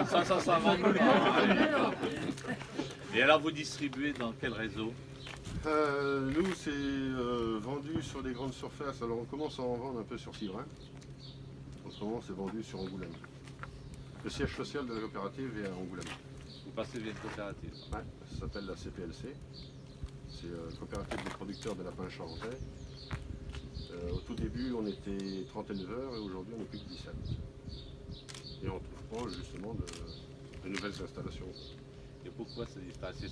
Ça va. Et alors vous distribuez dans quel réseau? Nous, c'est vendu sur des grandes surfaces. Alors, on commence à en vendre un peu sur Civray. En ce moment, c'est vendu sur Angoulême. Le siège social de la coopérative est à Angoulême. Vous passez via une coopérative? Ouais, ça s'appelle la CPLC. C'est Coopérative des producteurs de lapins charolais. Au tout début, on était 30 éleveurs et aujourd'hui, on est plus de 17. Et on trouve proche justement de nouvelles installations. Et pourquoi c'est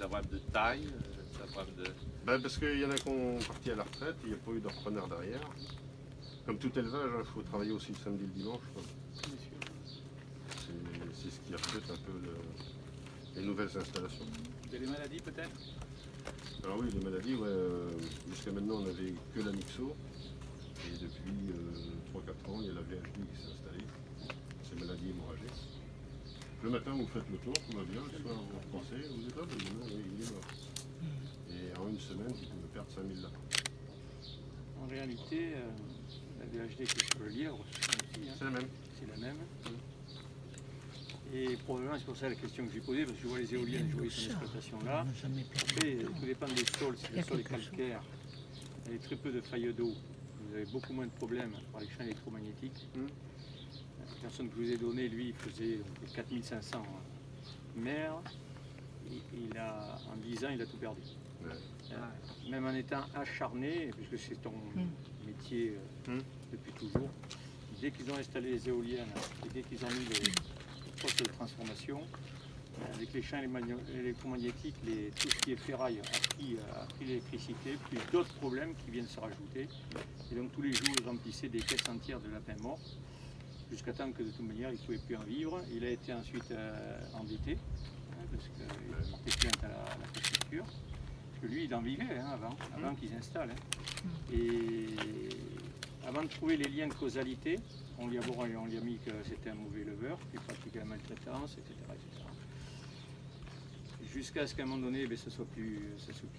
un problème de taille? C'est un problème de... Parce qu'il y en a qui ont parti à la retraite, il n'y a pas eu de repreneur derrière. Comme tout élevage, il faut travailler aussi le samedi et le dimanche. C'est ce qui reflète un peu les nouvelles installations. Et les maladies peut-être? Alors oui, les maladies, ouais, jusqu'à maintenant on n'avait que la Mixo. Et depuis 3-4 ans, il y a la VHD qui s'est installée. C'est maladie hémorragique. Le matin, vous faites le tour, tout va bien. Le soir, vous repensez, vous êtes là, il est mort. Et en une semaine, vous pouvez perdre 5000 lapins. En réalité, la VHD qui est sur le lièvre, c'est C'est la même. C'est la même. Et probablement, c'est pour ça la question que j'ai posée, parce que je vois les éoliennes jouer son exploitation là. Après, tout dépend des sols. Si le sol est calcaire, il y a très peu de failles d'eau. Vous avez beaucoup moins de problèmes par les champs électromagnétiques. La personne que je vous ai donnée, lui, il faisait 4500 mères. En 10 ans, il a tout perdu. Ouais. Même en étant acharné, puisque c'est ton métier depuis toujours, dès qu'ils ont installé les éoliennes et dès qu'ils ont mis les postes de transformation, avec les champs électromagnétiques, tout ce qui est ferraille a pris l'électricité, plus d'autres problèmes qui viennent se rajouter. Et donc tous les jours, il remplissait des caisses entières de lapins morts, jusqu'à temps que de toute manière, il ne pouvait plus en vivre. Il a été ensuite embêté, parce qu'il a porté plainte à la préfecture. Parce que lui, il en vivait avant qu'ils installent. Et avant de trouver les liens de causalité, on lui a mis que c'était un mauvais éleveur, qu'il pratiquait la maltraitance, etc. Jusqu'à ce qu'à un moment donné, ça soit plus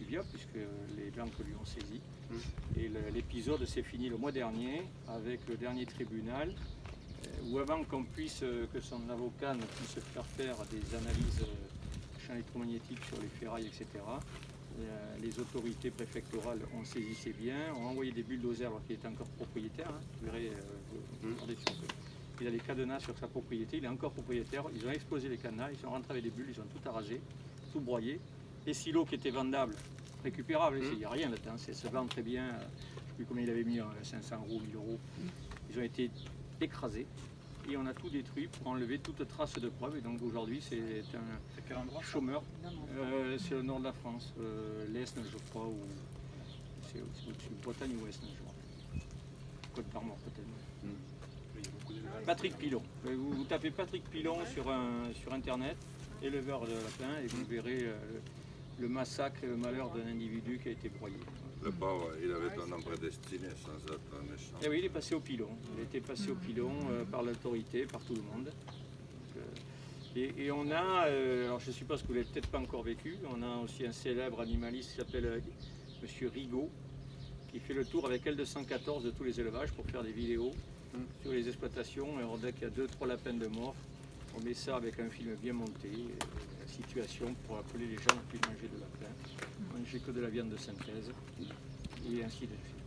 viable, puisque les banques lui ont saisi. Et l'épisode s'est fini le mois dernier avec le dernier tribunal, où avant que son avocat ne puisse faire des analyses champs électromagnétiques sur les ferrailles, etc., les autorités préfectorales ont saisi ses biens, ont envoyé des bulldozers alors qu'il était encore propriétaire. Vous verrez, il a des cadenas sur sa propriété, il est encore propriétaire. Ils ont explosé les cadenas, ils sont rentrés avec des bulles, ils ont tout arrasé, tout broyé. Les silos qui étaient vendables, récupérables, il n'y a rien là-dedans, ça se vend très bien. Je ne sais plus combien il avait mis, 500 €, 1000 €. Ils ont été écrasés. Et on a tout détruit pour enlever toute trace de preuve. Et donc aujourd'hui, c'est un chômeur. C'est le nord de la France, l'Est, je crois, ou c'est au-dessus de Bretagne ou Ouest, je crois. Côte d'Armor, peut-être. Patrick Pilon. Vous tapez Patrick Pilon sur Internet, éleveur de lapins, et vous verrez le massacre et le malheur d'un individu qui a été broyé. Le pauvre, il avait un nom prédestiné sans être méchant. Et oui, il est passé au pilon. Il a été passé au pilon par l'autorité, par tout le monde. Et on a, alors je ne sais pas ce que vous l'avez peut-être pas encore vécu, on a aussi un célèbre animaliste qui s'appelle M. Rigaud, qui fait le tour avec L214 de tous les élevages pour faire des vidéos sur les exploitations. Et dès qu'il y a 2-3 lapins de mort, on met ça avec un film bien monté, la situation pour appeler les gens à ne plus manger de lapin, manger que de la viande de synthèse, et ainsi de suite.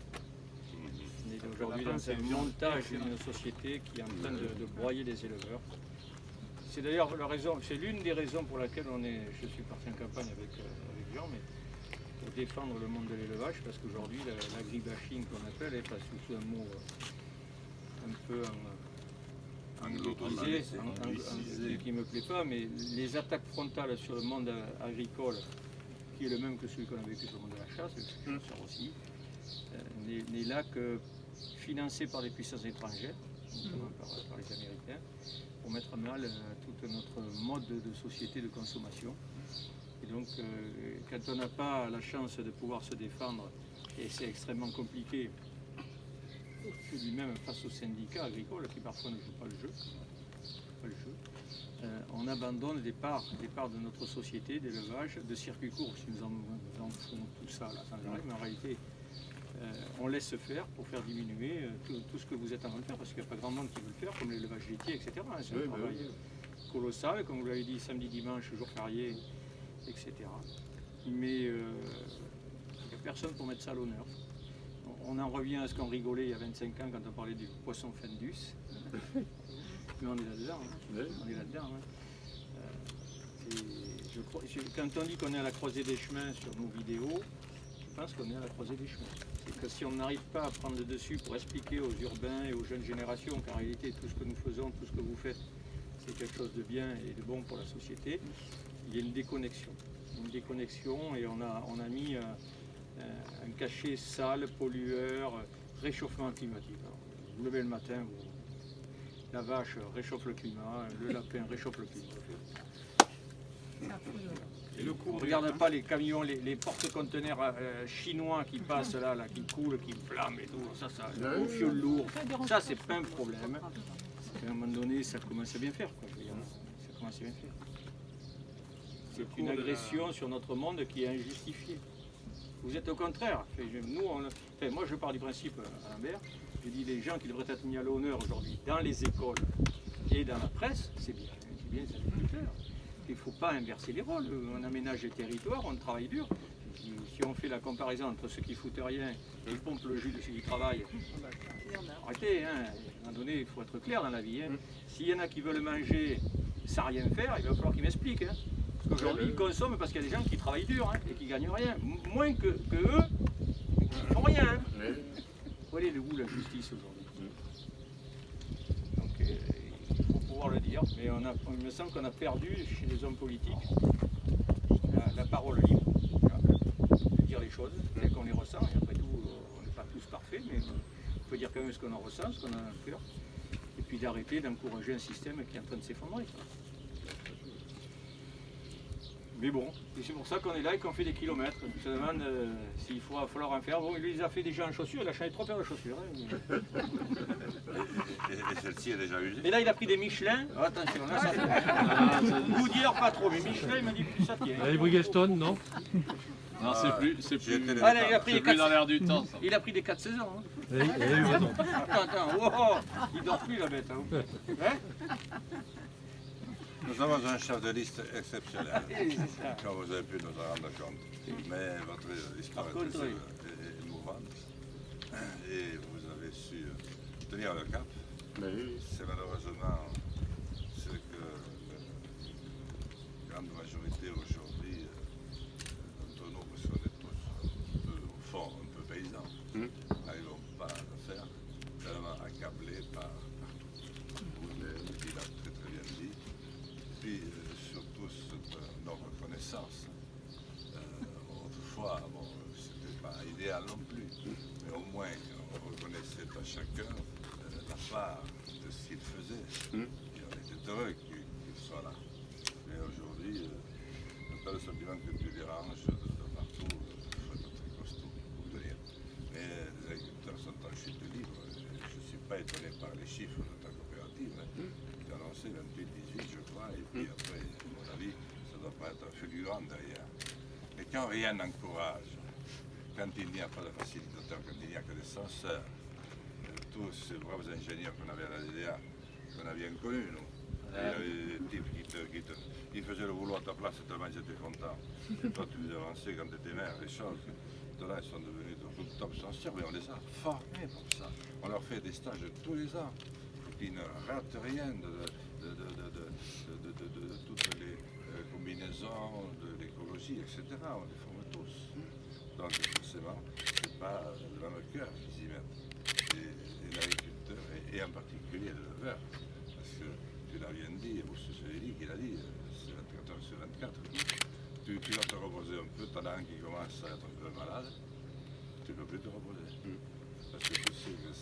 On est aujourd'hui dans un montage d'une société qui est en train de broyer les éleveurs. C'est d'ailleurs la raison, c'est l'une des raisons pour laquelle je suis parti en campagne avec Jean, mais pour défendre le monde de l'élevage, parce qu'aujourd'hui l'agribashing qu'on appelle est pas sous un mot un peu qui ne me plaît pas, mais les attaques frontales sur le monde agricole, qui est le même que celui qu'on a vécu sur le monde de la chasse, ça aussi, n'est là que financé par des puissances étrangères, notamment par les Américains, pour mettre à mal tout notre mode de société de consommation. Et donc, quand on n'a pas la chance de pouvoir se défendre, et c'est extrêmement compliqué, je dis même face aux syndicats agricoles qui parfois ne jouent pas le jeu, on abandonne des parts de notre société d'élevage, de circuits courts, si nous en faisons tout ça là, mais en réalité on laisse faire pour faire diminuer tout ce que vous êtes en train de faire, parce qu'il n'y a pas grand monde qui veut le faire, comme l'élevage laitier, etc. C'est un travail colossal, comme vous l'avez dit, samedi, dimanche, jour férié, etc. Mais il n'y a personne pour mettre ça à l'honneur. On en revient à ce qu'on rigolait il y a 25 ans quand on parlait du poisson Fendus. Mais on est là-dedans. Hein. On est là-dedans. Hein. Quand on dit qu'on est à la croisée des chemins sur nos vidéos, je pense qu'on est à la croisée des chemins. C'est que si on n'arrive pas à prendre le dessus pour expliquer aux urbains et aux jeunes générations qu'en réalité tout ce que nous faisons, tout ce que vous faites, c'est quelque chose de bien et de bon pour la société, il y a une déconnexion. Une déconnexion et on a mis un cachet sale, pollueur, réchauffement climatique. Alors, vous levez le matin, la vache réchauffe le climat, le lapin réchauffe le climat. Et le coup, on ne regarde pas les camions, les porte-conteneurs chinois qui passent là, qui coulent, qui flamment et tout. Ça, au fioul lourd, ça c'est pas un problème. À un moment donné, ça commence à bien faire. Quoi. Ça commence à bien faire. C'est une agression sur notre monde qui est injustifiée. Vous êtes au contraire. Moi je pars du principe, à Lambert, je dis les gens qui devraient être mis à l'honneur aujourd'hui dans les écoles et dans la presse, c'est bien les agriculteurs. Il ne faut pas inverser les rôles. On aménage les territoires, on travaille dur. Si on fait la comparaison entre ceux qui foutent rien et qui pompent le jus de ceux qui travaillent, arrêtez, hein. À un moment donné, il faut être clair dans la vie. Hein. S'il y en a qui veulent manger sans rien faire, il va falloir qu'ils m'expliquent. Hein. Parce qu'aujourd'hui, ils consomment parce qu'il y a des gens qui travaillent dur hein, et qui ne gagnent rien. Moins que eux, qui ne font rien. Hein. Où est où la justice aujourd'hui? Donc, il faut pouvoir le dire. Mais il me semble qu'on a perdu chez les hommes politiques la parole libre. De dire les choses telles qu'on les ressent. Et après tout, on n'est pas tous parfaits, mais on peut dire quand même ce qu'on en ressent, ce qu'on a dans le cœur. Et puis d'arrêter d'encourager un système qui est en train de s'effondrer. Mais bon, c'est pour ça qu'on est là et qu'on fait des kilomètres. On se demande s'il va falloir en faire. Bon, il les a fait déjà en chaussures, il a changé 3 paires de chaussures. Hein. Et celle-ci est déjà usée. Et là, il a pris des Michelin. Oh, attention, là, ça Goodyear pas trop, mais Michelin, il m'a dit plus ça tient. Les Bridgestone, non? Non, c'est plus Ah, là, il a pris les 4 dans l'air du temps. Ça. Il a pris des 4 saisons. Hein. Oui, raison. Attends, oh, il dort plus la bête. Hein. Hein? Nous avons un chef de liste exceptionnel, C'est ça. comme vous avez pu nous en rendre compte. Mais votre histoire Par contre, est émouvante et vous avez su tenir le cap. C'est malheureusement ce que la grande majorité aujourd'hui d'entre nous, parce qu'on est tous un peu, au fond, un peu paysans, n'arrivons pas à le faire, tellement accablés par tout. Vous l'avez très très bien dit. Puis surtout cette non-reconnaissance. Autrefois, bon, c'était pas idéal non plus, mais au moins on reconnaissait à chacun la part de ce qu'il faisait. Et on était heureux qu'il soit là. Mais aujourd'hui, pas le sentiment que tu déranges de partout, il faut être très costaud pour venir. Mais les agriculteurs sont en chute libre. Je ne suis pas étonné par les chiffres de ta coopérative. Tu as annoncé 28, 18, je crois, et puis après, à mon avis, ça doit pas être fulgurant derrière. Mais quand rien n'encourage, quand il n'y a pas de facilitateur, quand il n'y a que des censeurs, tous ces braves ingénieurs qu'on avait à la DDA, qu'on a bien connus, nous, des types qui faisaient le boulot à ta place tellement ils étaient contents. Et toi, tu les avançais quand tu étais maire, les choses. Là, ils sont devenus de top censure, mais on les a formés pour ça. On leur fait des stages tous les ans. Ils ne ratent rien de toutes les combinaisons, de l'écologie, etc. On les forme tous. Donc forcément, ce n'est pas le même cœur qu'ils y mettent. Et l'agriculteur, et en particulier l'éleveur, parce que tu l'as bien dit, et M. Eli qui l'a dit, c'est 24 heures sur 24. Tu vas te reposer un peu, tu as un qui commence à être un peu malade, tu ne peux plus te reposer. Parce que tu sais que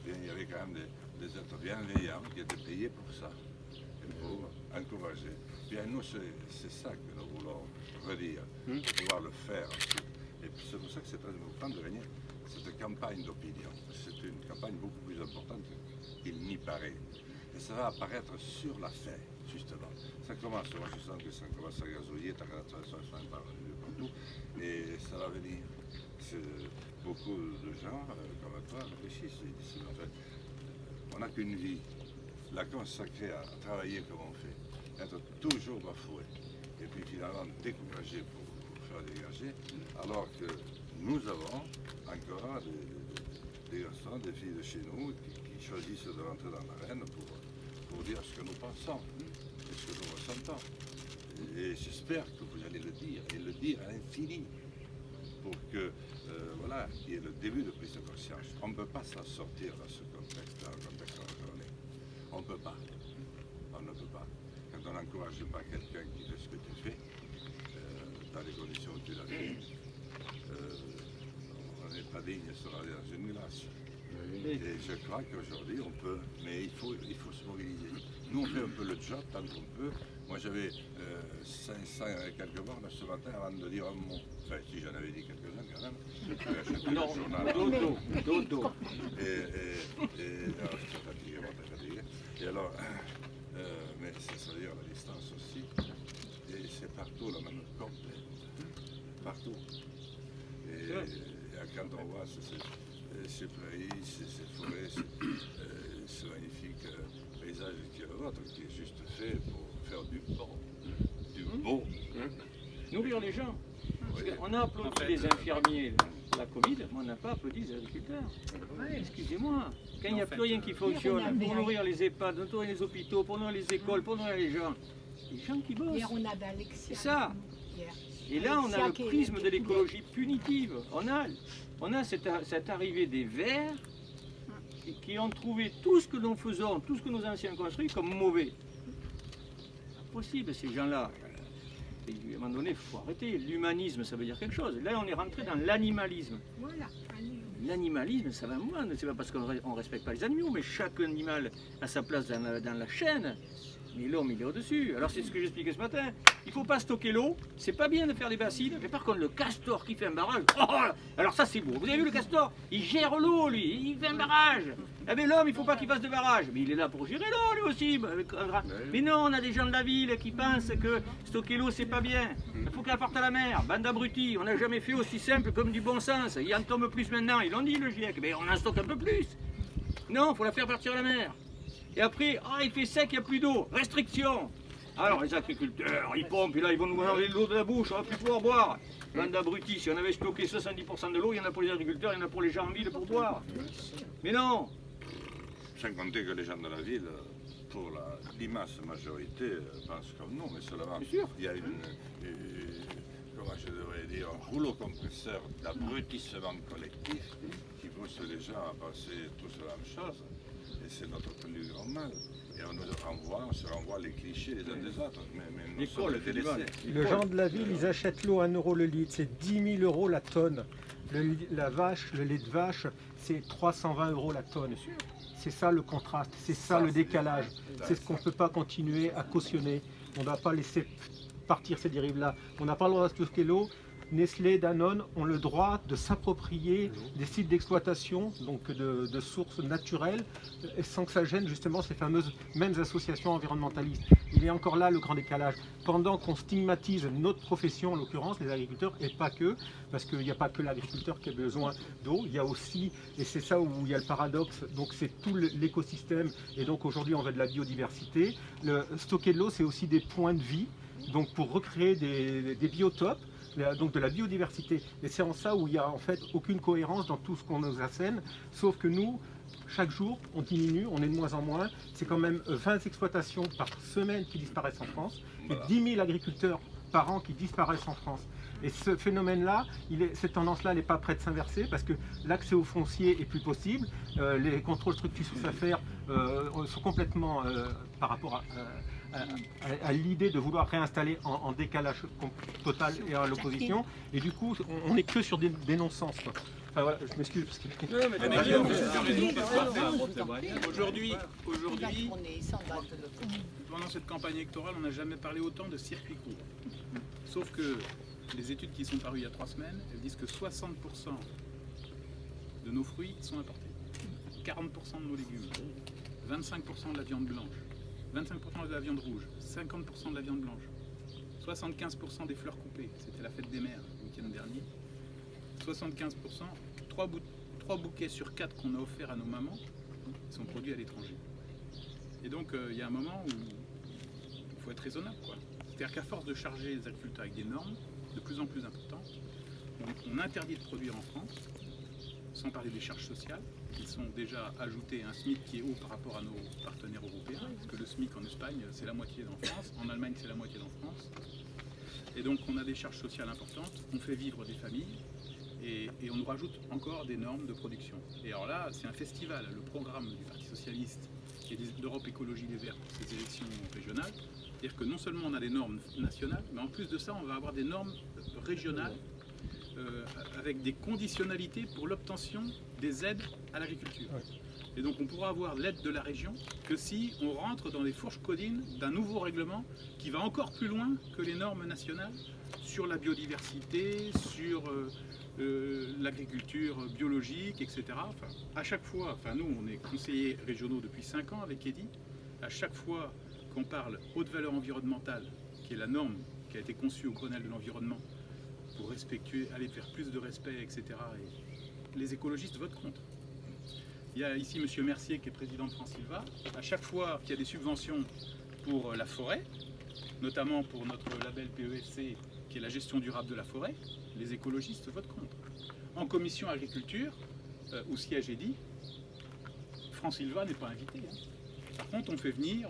il y avait quand même des êtres bienveillants qui étaient payés pour ça, et pour encourager. Bien nous, c'est ça que nous voulons redire, pour pouvoir le faire ensuite. Et c'est pour ça que c'est très important de gagner cette campagne d'opinion. C'est une campagne beaucoup plus importante qu'il n'y paraît. Et ça va apparaître sur la fin, justement. Ça commence, moi je sens que ça commence à gazouiller, ta canalisation est partout, et ça va venir. Beaucoup de gens, comme toi, réfléchissent et disent, en fait, on n'a qu'une vie, la consacrer à travailler comme on fait. être toujours bafoué. Et puis finalement découragé pour faire dégager, alors que nous avons encore des garçons, des filles de chez nous qui choisissent de rentrer dans l'arène pour dire ce que nous pensons et ce que nous ressentons. Et j'espère que vous allez le dire, et le dire à l'infini, pour que, voilà, il y ait le début de prise de conscience. On ne peut pas s'en sortir dans ce contexte, dans le contexte dans lequel on est. On ne peut pas. On ne peut pas. Quand on n'encourage pas quelqu'un qui fait ce que tu fais, dans les conditions où tu l'as fait, on n'est pas digne de se regarder dans une glace. Et je crois qu'aujourd'hui, on peut, mais il faut se mobiliser. Nous, on fait un peu le job tant qu'on peut. Moi, j'avais 500 et quelques bornes ce matin avant de dire un mot. Enfin, si j'en avais dit quelques-uns quand même. Non, dodo. Et alors, je suis fatigué, moi, très fatigué. Et alors, mais ça veut dire la distance aussi. Et c'est partout la même complète. Partout. Et quand on voit ces prairies, ces forêts, ce magnifique paysage qui est le nôtre, qui est juste fait pour faire du bon, du beau. Nourrir les gens. Oui. On a applaudi les infirmiers, la Covid, mais on n'a pas applaudi les agriculteurs. Excusez-moi, quand il n'y a plus rien qui fonctionne, pour nourrir les EHPAD, pour nourrir les hôpitaux, pour nourrir les écoles, pour nourrir les gens qui bossent. Hier, on avait Alexia. C'est ça. Et là, on a le prisme de l'écologie punitive. On a cette arrivée des Verts qui ont trouvé tout ce que nous faisons, tout ce que nos anciens construisent comme mauvais. C'est pas possible, ces gens-là. Et à un moment donné, il faut arrêter. L'humanisme, ça veut dire quelque chose. Là, on est rentré dans l'animalisme. Voilà. L'animalisme, ça va moins. C'est pas parce qu'on ne respecte pas les animaux, mais chaque animal a sa place dans la chaîne. Mais l'homme, il est au-dessus. Alors c'est ce que j'expliquais ce matin. Il ne faut pas stocker l'eau. C'est pas bien de faire des bassines. Mais par contre, le castor qui fait un barrage, alors ça c'est beau. Vous avez vu le castor? Il gère l'eau, lui. Il fait un barrage. Eh bien l'homme, il ne faut pas qu'il fasse de barrage. Mais il est là pour gérer l'eau, lui aussi. Mais non, on a des gens de la ville qui pensent que stocker l'eau, c'est pas bien. Il faut qu'elle parte à la mer. Bande d'abrutis. On n'a jamais fait aussi simple comme du bon sens. Il en tombe plus maintenant. Ils l'ont dit, le GIEC. Mais on en stocke un peu plus. Non, il faut la faire partir à la mer. Et après, il fait sec, il n'y a plus d'eau. Restriction. Alors les agriculteurs, ils pompent, et là ils vont nous enlever l'eau de la bouche, on va plus pouvoir boire. Bande d'abrutis, si on avait stocké 70% de l'eau, il y en a pour les agriculteurs, il y en a pour les gens en ville pour boire. Mais non. Sans compter que les gens de la ville, pour l'immense majorité, pensent comme nous, mais seulement il y a comment je devrais dire, un rouleau compresseur d'abrutissement collectif qui pousse les gens à penser tous la même chose. Et c'est notre plus grand mal. Et on se renvoie les clichés les uns des autres. Mais nous sommes délaissés. Les gens de la ville, ils achètent l'eau à 1 euro le litre, c'est 10 000 euros la tonne. La vache, le lait de vache, c'est 320 euros la tonne. C'est ça le contraste, c'est ça le décalage. C'est ce qu'on ne peut pas continuer à cautionner. On ne doit pas laisser partir ces dérives-là. On n'a pas le droit de stocker l'eau. Nestlé, Danone ont le droit de s'approprier des sites d'exploitation, donc de sources naturelles, sans que ça gêne justement ces fameuses mêmes associations environnementalistes. Il est encore là le grand décalage. Pendant qu'on stigmatise notre profession, en l'occurrence les agriculteurs, et pas que, parce qu'il n'y a pas que l'agriculteur qui a besoin d'eau, il y a aussi, et c'est ça où il y a le paradoxe, donc c'est tout l'écosystème, et donc aujourd'hui on veut de la biodiversité. Stocker de l'eau, c'est aussi des points de vie, donc pour recréer des biotopes, donc de la biodiversité. Et c'est en ça où il n'y a en fait aucune cohérence dans tout ce qu'on nous assène, sauf que nous, chaque jour, on diminue, on est de moins en moins. C'est quand même 20 exploitations par semaine qui disparaissent en France, et 10 000 agriculteurs par an qui disparaissent en France. Et ce phénomène-là, cette tendance-là, elle n'est pas prête de s'inverser parce que l'accès au foncier est plus possible. Les contrôles structurés sur affaires sont complètement par rapport à l'idée de vouloir réinstaller en décalage total et à l'opposition. Et du coup, on n'est que sur des non-sens. Enfin voilà, je m'excuse parce que... Aujourd'hui, pendant cette campagne électorale, on n'a jamais parlé autant de circuits courts. Sauf que les études qui sont parues il y a 3 semaines, elles disent que 60% de nos fruits sont importés, 40% de nos légumes, 25% de la viande blanche, 25% de la viande rouge, 50% de la viande blanche, 75% des fleurs coupées, c'était la fête des mères le week-end dernier, 75%, 3 bouquets sur 4 qu'on a offerts à nos mamans sont produits à l'étranger. Et donc il y a un moment où il faut être raisonnable, quoi. C'est-à-dire qu'à force de charger les agriculteurs avec des normes de plus en plus importantes, on interdit de produire en France, sans parler des charges sociales, qui sont déjà ajoutées à un SMIC qui est haut par rapport à nos partenaires européens, parce que le SMIC en Espagne, c'est la moitié en France, en Allemagne, c'est la moitié en France. Et donc on a des charges sociales importantes, on fait vivre des familles, et on nous rajoute encore des normes de production. Et alors là, c'est un festival, le programme du Parti Socialiste et d'Europe Écologie Les Verts pour ces élections régionales. C'est-à-dire que non seulement on a des normes nationales, mais en plus de ça, on va avoir des normes régionales avec des conditionnalités pour l'obtention des aides à l'agriculture. Et donc on pourra avoir l'aide de la région que si on rentre dans les fourches codines d'un nouveau règlement qui va encore plus loin que les normes nationales sur la biodiversité, sur l'agriculture biologique, etc. Enfin, à chaque fois, nous on est conseillers régionaux depuis 5 ans avec Eddy, à chaque fois qu'on parle haute valeur environnementale, qui est la norme qui a été conçue au Grenelle de l'environnement pour respecter, aller vers plus de respect, etc. Et les écologistes votent contre. Il y a ici M. Mercier qui est président de France-Silva. À chaque fois qu'il y a des subventions pour la forêt, notamment pour notre label PEFC qui est la gestion durable de la forêt, les écologistes votent contre. En commission agriculture, où siège Eddy, France-Silva n'est pas invité. Par contre, on fait venir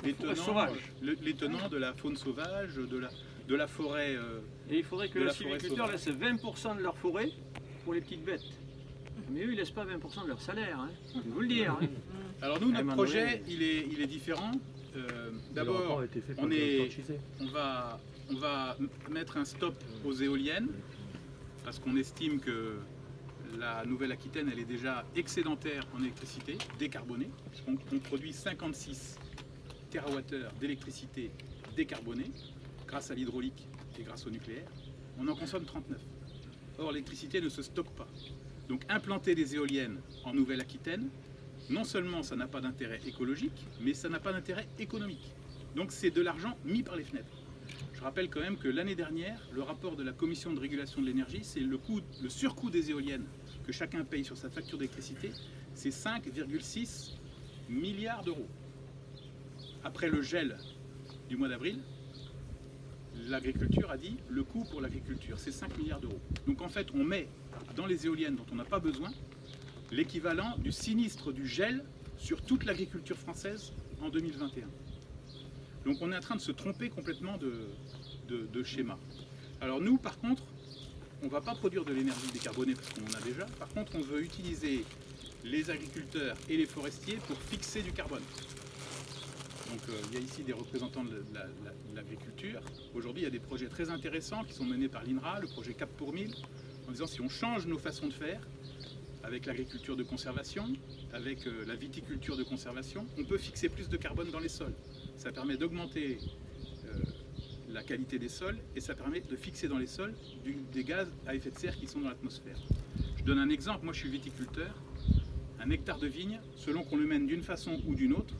les tenants de la faune sauvage, de la forêt. Et il faudrait que les agriculteurs laissent 20% de leur forêt pour les petites bêtes. Mais eux, ils ne laissent pas 20% de leur salaire, hein. Je vais vous le dire. Hein. Alors nous, notre projet, il est différent. D'abord, on va mettre un stop aux éoliennes, parce qu'on estime que la Nouvelle-Aquitaine, elle est déjà excédentaire en électricité, décarbonée. On produit 56 TWh d'électricité décarbonée, grâce à l'hydraulique et grâce au nucléaire. On en consomme 39. Or, l'électricité ne se stocke pas. Donc implanter des éoliennes en Nouvelle-Aquitaine, non seulement ça n'a pas d'intérêt écologique, mais ça n'a pas d'intérêt économique. Donc c'est de l'argent mis par les fenêtres. Je rappelle quand même que l'année dernière, le rapport de la Commission de régulation de l'énergie, c'est le surcoût des éoliennes que chacun paye sur sa facture d'électricité, c'est 5,6 milliards d'euros. Après le gel du mois d'avril, l'agriculture a dit le coût pour l'agriculture c'est 5 milliards d'euros. Donc en fait on met dans les éoliennes dont on n'a pas besoin l'équivalent du sinistre du gel sur toute l'agriculture française en 2021. Donc on est en train de se tromper complètement de schéma. Alors nous par contre, on ne va pas produire de l'énergie décarbonée parce qu'on en a déjà. Par contre on veut utiliser les agriculteurs et les forestiers pour fixer du carbone. Donc il y a ici des représentants de l'agriculture. Aujourd'hui, il y a des projets très intéressants qui sont menés par l'INRA, le projet Cap pour 1000, en disant si on change nos façons de faire, avec l'agriculture de conservation, avec la viticulture de conservation, on peut fixer plus de carbone dans les sols. Ça permet d'augmenter la qualité des sols et ça permet de fixer dans les sols des gaz à effet de serre qui sont dans l'atmosphère. Je donne un exemple, moi je suis viticulteur. Un hectare de vigne, selon qu'on le mène d'une façon ou d'une autre,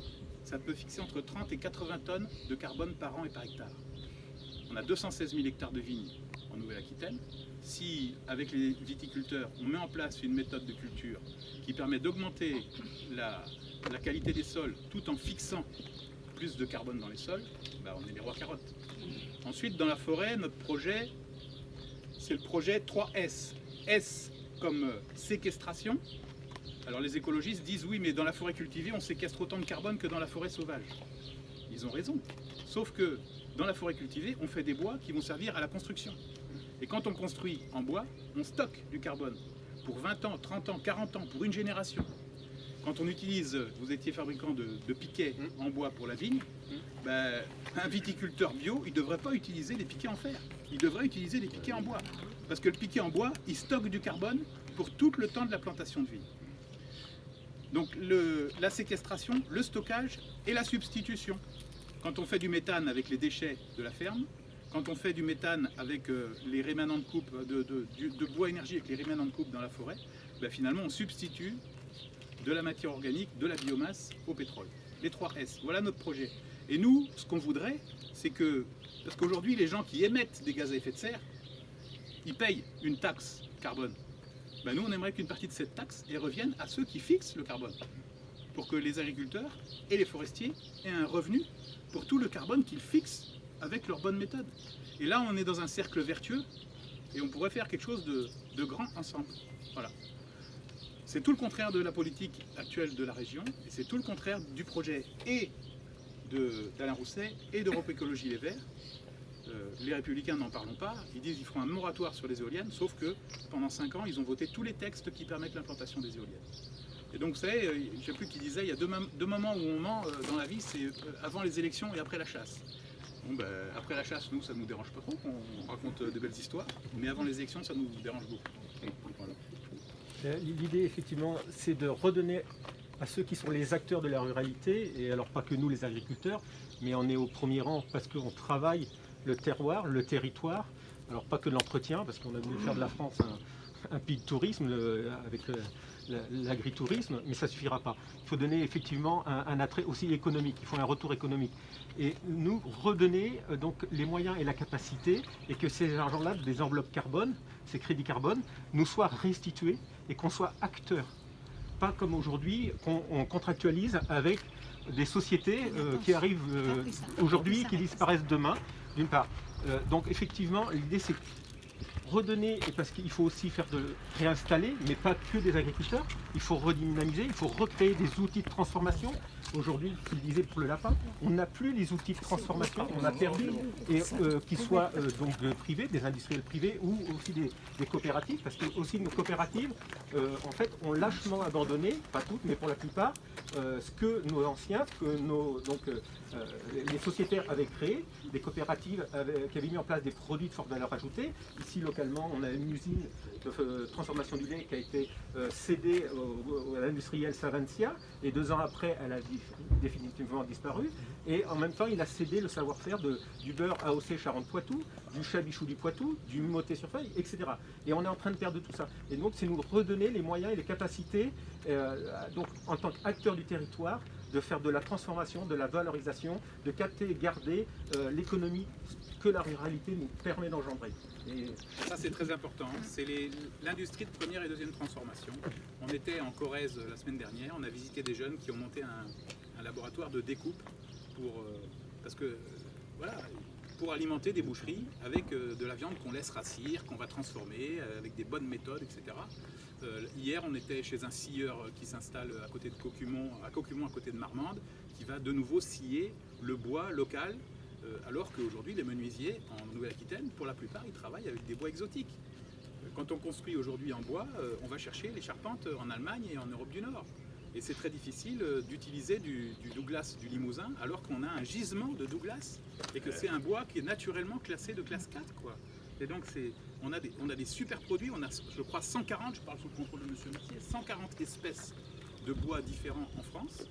ça peut fixer entre 30 et 80 tonnes de carbone par an et par hectare. On a 216 000 hectares de vignes en Nouvelle-Aquitaine. Si, avec les viticulteurs, on met en place une méthode de culture qui permet d'augmenter la qualité des sols tout en fixant plus de carbone dans les sols, on est les rois carottes. Ensuite, dans la forêt, notre projet, c'est le projet 3S. S comme séquestration. Alors les écologistes disent oui, mais dans la forêt cultivée, on séquestre autant de carbone que dans la forêt sauvage. Ils ont raison. Sauf que dans la forêt cultivée, on fait des bois qui vont servir à la construction. Et quand on construit en bois, on stocke du carbone pour 20 ans, 30 ans, 40 ans, pour une génération. Quand on utilise, vous étiez fabricant de piquets en bois pour la vigne, un viticulteur bio, il ne devrait pas utiliser des piquets en fer. Il devrait utiliser des piquets en bois. Parce que le piquet en bois, il stocke du carbone pour tout le temps de la plantation de vigne. Donc la séquestration, le stockage et la substitution. Quand on fait du méthane avec les déchets de la ferme, quand on fait du méthane avec les rémanents de coupe, de bois énergie avec les rémanents de coupe dans la forêt, finalement on substitue de la matière organique, de la biomasse au pétrole. Les 3 S, voilà notre projet. Et nous, ce qu'on voudrait, c'est que, parce qu'aujourd'hui les gens qui émettent des gaz à effet de serre, ils payent une taxe carbone. Nous, on aimerait qu'une partie de cette taxe revienne à ceux qui fixent le carbone. pour que les agriculteurs et les forestiers aient un revenu pour tout le carbone qu'ils fixent avec leur bonne méthode. Et là, on est dans un cercle vertueux et on pourrait faire quelque chose de grand ensemble. Voilà. C'est tout le contraire de la politique actuelle de la région et c'est tout le contraire du projet et d'Alain Rousset et d'Europe Écologie Les Verts. Les Républicains n'en parlons pas, ils disent qu'ils feront un moratoire sur les éoliennes, sauf que pendant 5 ans, ils ont voté tous les textes qui permettent l'implantation des éoliennes. Et donc, vous savez, je ne sais plus qui disait, il y a deux moments où on ment dans la vie, c'est avant les élections et après la chasse. Bon, ben, après la chasse, nous, ça ne nous dérange pas trop, on raconte de belles histoires, mais avant les élections, ça nous dérange beaucoup. Voilà. L'idée, effectivement, c'est de redonner à ceux qui sont les acteurs de la ruralité, et alors pas que nous, les agriculteurs, mais on est au premier rang parce qu'on travaille le terroir, le territoire, alors pas que l'entretien, parce qu'on a voulu faire de la France un pays de tourisme avec l'agritourisme, mais ça ne suffira pas. Il faut donner effectivement un attrait aussi économique, il faut un retour économique. Et nous redonner donc les moyens et la capacité, et que ces argents-là, des enveloppes carbone, ces crédits carbone, nous soient restitués et qu'on soit acteurs. Pas comme aujourd'hui, qu'on contractualise avec des sociétés qui arrivent aujourd'hui, qui disparaissent demain, d'une part. Donc effectivement, l'idée c'est redonner, et parce qu'il faut aussi réinstaller, mais pas que des agriculteurs, il faut redynamiser, il faut recréer des outils de transformation. Aujourd'hui, tu le disais pour le lapin, on n'a plus les outils de transformation, on a perdu, et qu'ils soient donc privés, des industriels privés ou aussi des coopératives, parce que aussi nos coopératives, en fait, ont lâchement abandonné, pas toutes, mais pour la plupart, ce que nos anciens, les sociétaires avaient créé, des coopératives qui avaient mis en place des produits de forte valeur ajoutée. Ici, localement, on a une usine de transformation du lait qui a été cédée à l'industriel Savencia, et 2 ans après, elle a définitivement disparu. Et en même temps, il a cédé le savoir-faire du beurre AOC Charente-Poitou, du Chabichou du Poitou, du Motet-sur-Feuille, etc. Et on est en train de perdre tout ça. Et donc, c'est nous redonner les moyens et les capacités, donc, en tant qu'acteurs du territoire, de faire de la transformation, de la valorisation, de capter et garder l'économie que la ruralité nous permet d'engendrer. Et ça, c'est très important. C'est l'industrie de première et deuxième transformation. On était en Corrèze la semaine dernière, on a visité des jeunes qui ont monté un laboratoire de découpe parce que voilà, pour alimenter des boucheries avec de la viande qu'on laisse rassir, qu'on va transformer avec des bonnes méthodes, etc. Hier, on était chez un scieur qui s'installe à côté de Cocumont, à côté de Marmande, qui va de nouveau scier le bois local, alors qu'aujourd'hui, les menuisiers en Nouvelle-Aquitaine, pour la plupart, ils travaillent avec des bois exotiques. Quand on construit aujourd'hui en bois, on va chercher les charpentes en Allemagne et en Europe du Nord. Et c'est très difficile d'utiliser du Douglas, du Limousin, alors qu'on a un gisement de Douglas et que c'est un bois qui est naturellement classé de classe 4, quoi. Et donc on a des super produits, on a je crois 140, je parle sous le contrôle de M. Mercier, 140 espèces de bois différents en France,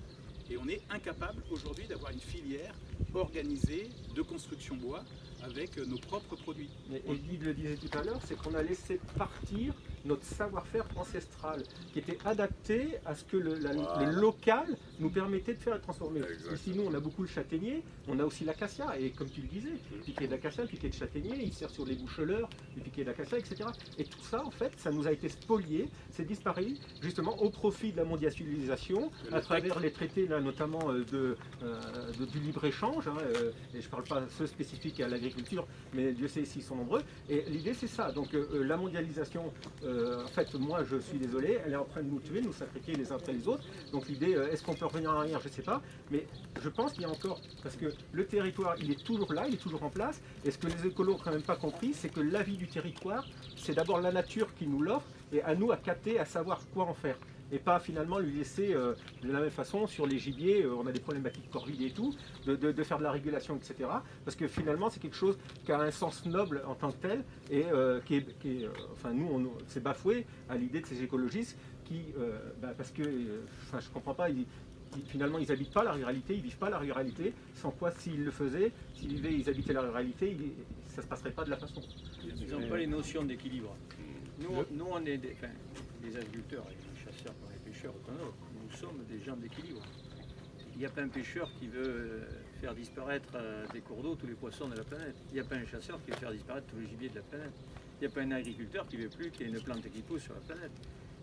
et on est incapable aujourd'hui d'avoir une filière organisée de construction bois avec nos propres produits. Et Guy le disait tout à l'heure, c'est qu'on a laissé partir notre savoir-faire ancestral, qui était adapté à ce que le local nous permettait de faire et transformer. Ici, nous, on a beaucoup le châtaignier, on a aussi l'acacia, et comme tu le disais, piquet d'acacia, piquet de châtaignier, il sert sur les boucheleurs, les piquets d'acacia, etc. Et tout ça, en fait, ça nous a été spolié, c'est disparu, justement, au profit de la mondialisation, à travers les traités, là, notamment du libre-échange, et je ne parle pas de ceux spécifiques à l'agriculture, mais Dieu sait s'ils sont nombreux. Et l'idée, c'est ça. Donc, la mondialisation, en fait, moi, je suis désolé, elle est en train de nous tuer, nous sacrifier les uns après les autres. Donc, l'idée, est-ce qu'on peut revenir en arrière? Je ne sais pas. Mais je pense qu'il y a encore, parce que le territoire, il est toujours là, il est toujours en place. Et ce que les écolos n'ont quand même pas compris, c'est que la vie du territoire, c'est d'abord la nature qui nous l'offre, et à nous à capter, à savoir quoi en faire. Et pas finalement lui laisser de la même façon sur les gibiers, on a des problématiques corvidées et tout, de faire de la régulation, etc. Parce que finalement c'est quelque chose qui a un sens noble en tant que tel et enfin nous, c'est bafoué à l'idée de ces écologistes qui, parce que, je comprends pas, finalement ils n'habitent pas la ruralité, ils vivent pas la ruralité, sans quoi s'ils le faisaient, ils habitaient la ruralité, ça se passerait pas de la façon. Ils n'ont pas les notions d'équilibre. Nous on est des agriculteurs, les chasseurs comme les pêcheurs, nous sommes des gens d'équilibre. Il n'y a pas un pêcheur qui veut faire disparaître des cours d'eau tous les poissons de la planète. Il n'y a pas un chasseur qui veut faire disparaître tous les gibiers de la planète. Il n'y a pas un agriculteur qui ne veut plus qu'il y ait une plante qui pousse sur la planète.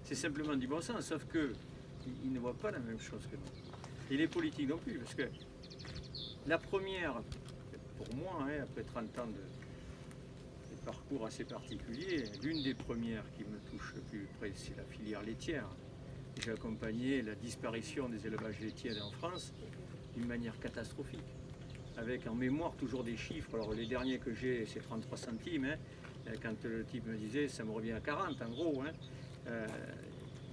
C'est simplement du bon sens, sauf que ils ne voient pas la même chose que nous. Et les politiques non plus, parce que la première, pour moi, hein, après 30 ans de parcours assez particulier, l'une des premières qui me touche le plus près, c'est la filière laitière. J'ai accompagné la disparition des élevages laitiers en France d'une manière catastrophique, avec en mémoire toujours des chiffres. Alors les derniers que j'ai, c'est 33 centimes, hein, quand le type me disait ça me revient à 40 en gros, hein,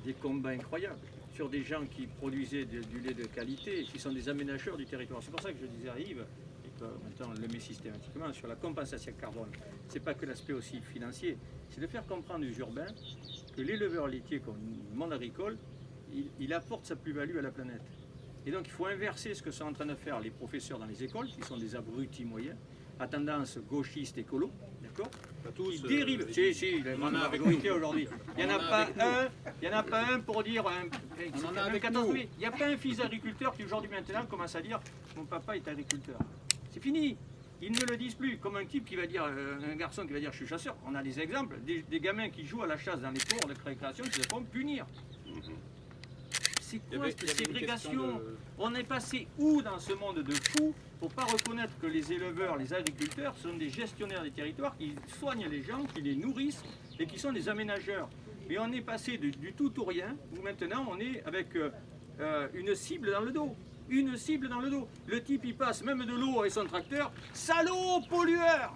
des combats incroyables sur des gens qui produisaient du lait de qualité, qui sont des aménageurs du territoire. C'est pour ça que je disais à Yves, et que maintenant on le met systématiquement, sur la compensation carbone. C'est pas que l'aspect aussi financier, c'est de faire comprendre aux urbains que l'éleveur laitier comme le monde agricole, il apporte sa plus-value à la planète. Et donc il faut inverser ce que sont en train de faire les professeurs dans les écoles, qui sont des abrutis moyens, à tendance gauchiste écolo, d'accord? Pas tous. Ils dérivent. Si, on en a avec majorité aujourd'hui. Il n'y en a pas un pour dire. On en a avec 14 nous. Il n'y a pas un fils d'agriculteur qui aujourd'hui maintenant commence à dire mon papa est agriculteur. C'est fini. Ils ne le disent plus. Comme un type qui va dire, un garçon qui va dire je suis chasseur. On a des exemples, des gamins qui jouent à la chasse dans les cours de récréation qui se font punir. C'est quoi cette ségrégation? On est passé où dans ce monde de fous pour ne pas reconnaître que les éleveurs, les agriculteurs sont des gestionnaires des territoires qui soignent les gens, qui les nourrissent et qui sont des aménageurs. Et on est passé du tout au rien, où maintenant on est avec une cible dans le dos. Une cible dans le dos. Le type il passe même de l'eau avec son tracteur. Salaud, pollueur!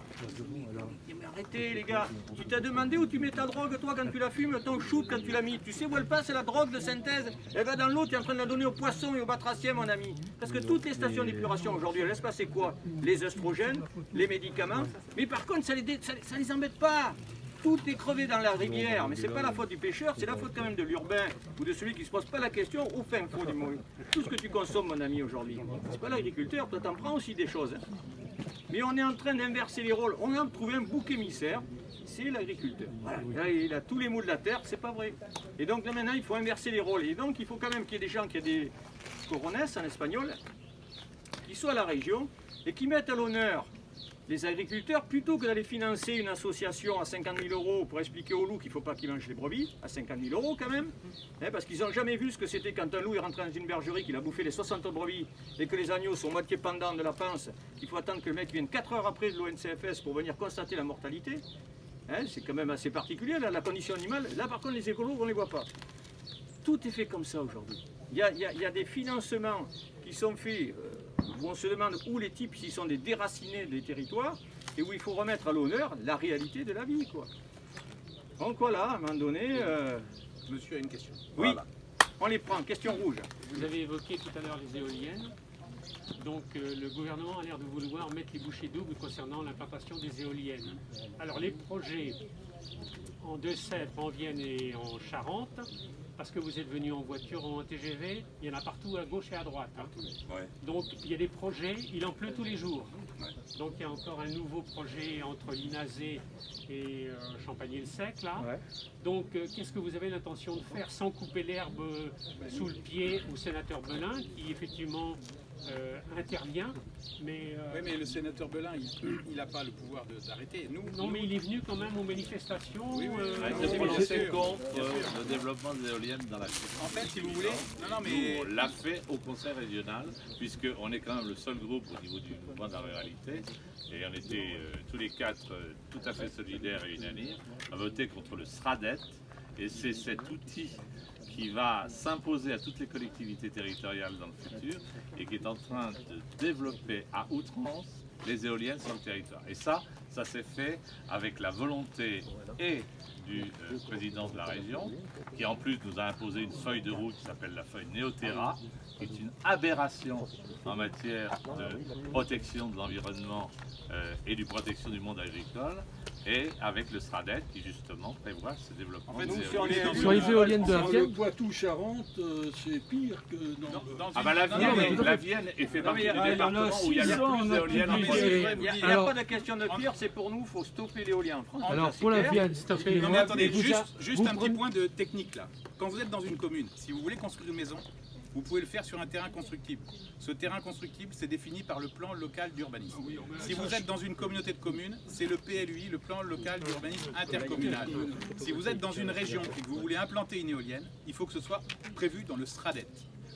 Mais arrêtez les gars, tu t'as demandé où tu mets ta drogue toi quand tu la fumes, ton shoot quand tu l'as mis. Tu sais où elle passe la drogue de synthèse? Elle va dans l'eau, tu es en train de la donner aux poissons et aux batraciens mon ami. Parce que toutes les stations d'épuration aujourd'hui, elles laissent passer quoi? Les oestrogènes, les médicaments. Mais par contre ça les embête pas. Tout est crevé dans la rivière, mais c'est pas la faute du pêcheur, c'est la faute quand même de l'urbain ou de celui qui ne se pose pas la question au fin fond du monde. Tout ce que tu consommes, mon ami, aujourd'hui, c'est pas l'agriculteur, toi t'en prends aussi des choses. Hein. Mais on est en train d'inverser les rôles. On a trouvé un bouc émissaire, c'est l'agriculteur. Voilà. Là, il a tous les mots de la terre, c'est pas vrai. Et donc là maintenant, il faut inverser les rôles. Et donc il faut quand même qu'il y ait des gens qui aient des corones en espagnol, qui soient à la région et qui mettent à l'honneur les agriculteurs, plutôt que d'aller financer une association à 50 000 € pour expliquer aux loups qu'il ne faut pas qu'ils mangent les brebis, à 50 000 € quand même, hein, parce qu'ils n'ont jamais vu ce que c'était quand un loup est rentré dans une bergerie, qu'il a bouffé les 60 brebis et que les agneaux sont moitié pendants de la panse, qu'il faut attendre que le mec vienne 4 heures après de l'ONCFS pour venir constater la mortalité. Hein, c'est quand même assez particulier, là, la condition animale. Là par contre les écolos, on ne les voit pas. Tout est fait comme ça aujourd'hui. Il y a des financements qui sont faits où on se demande où les types s'ils sont des déracinés des territoires et où il faut remettre à l'honneur la réalité de la vie, quoi. Donc voilà, à un moment donné... Monsieur a une question. Oui, Voilà. on les prend. Question rouge. Vous avez évoqué tout à l'heure les éoliennes. Donc le gouvernement a l'air de vouloir mettre les bouchées doubles concernant l'implantation des éoliennes. Alors les projets en Deux-Sèvres, en Vienne et en Charente, parce que vous êtes venu en voiture, en TGV, il y en a partout à gauche et à droite. Hein. Ouais. Donc il y a des projets, il en pleut tous les jours. Ouais. Donc il y a encore un nouveau projet entre l'INASE et Champagné-le-Sec là. Ouais. Donc qu'est-ce que vous avez l'intention de faire sans couper l'herbe sous le pied au sénateur Belin qui effectivement intervient, mais... Oui, mais le sénateur Belin, il n'a pas le pouvoir d'arrêter. Non, mais il est venu quand même aux manifestations. Oui, oui, oui. De bien prononcer sûr, contre bien sûr. le développement des éoliennes dans la commune. En fait, si vous voulez... Non, Nous, mais... on l'a fait au conseil régional, puisqu'on est quand même le seul groupe au niveau du mouvement de la ruralité, et on était tous les quatre tout à fait solidaires et unanimes, à voter contre le SRADET, et c'est cet outil qui va s'imposer à toutes les collectivités territoriales dans le futur, et qui est en train de développer à outrance les éoliennes sur le territoire. Et ça s'est fait avec la volonté et du président de la région, qui en plus nous a imposé une feuille de route qui s'appelle la feuille Néoterra, qui est une aberration en matière de protection de l'environnement et de protection du monde agricole, et avec le SRADET qui justement prévoit ce développement. En fait, des nous, éoliennes. Sur les éoliennes de la Dans Vienne, le Poitou-Charentes, c'est pire que dans le... Ah bah la Vienne est fait partie du département où il y a le plus d'éoliennes en France. Il n'y a Alors- pas de question de pire, c'est pour nous, il faut stopper l'éolien en France. alors Ça, pour c'est la clair. Vienne, c'est un fait. Non mais attendez, Vous juste vous un petit prenez- point de technique là. Quand vous êtes dans une commune, si vous voulez construire une maison, vous pouvez le faire sur un terrain constructible. Ce terrain constructible, c'est défini par le plan local d'urbanisme. Si vous êtes dans une communauté de communes, c'est le PLUI, le plan local d'urbanisme intercommunal. Si vous êtes dans une région et que vous voulez implanter une éolienne, il faut que ce soit prévu dans le SRADET,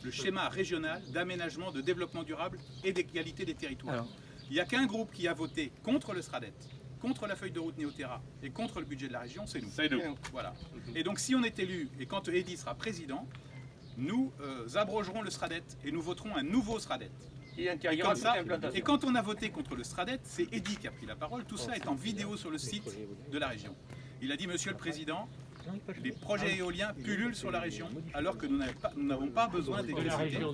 le schéma régional d'aménagement, de développement durable et d'égalité des territoires. Il n'y a qu'un groupe qui a voté contre le SRADET, contre la feuille de route Néoterra et contre le budget de la région, c'est nous. C'est nous. Voilà. Et donc si on est élu, et quand Eddy sera président, nous abrogerons le SRADET et nous voterons un nouveau SRADET. Et intérieura toute l'implantation. Et quand on a voté contre le SRADET, c'est Eddy qui a pris la parole. Tout ça est en vidéo sur le site de la région. Il a dit, Monsieur le Président, les projets éoliens pullulent sur la région alors que nous n'avons pas besoin De la région.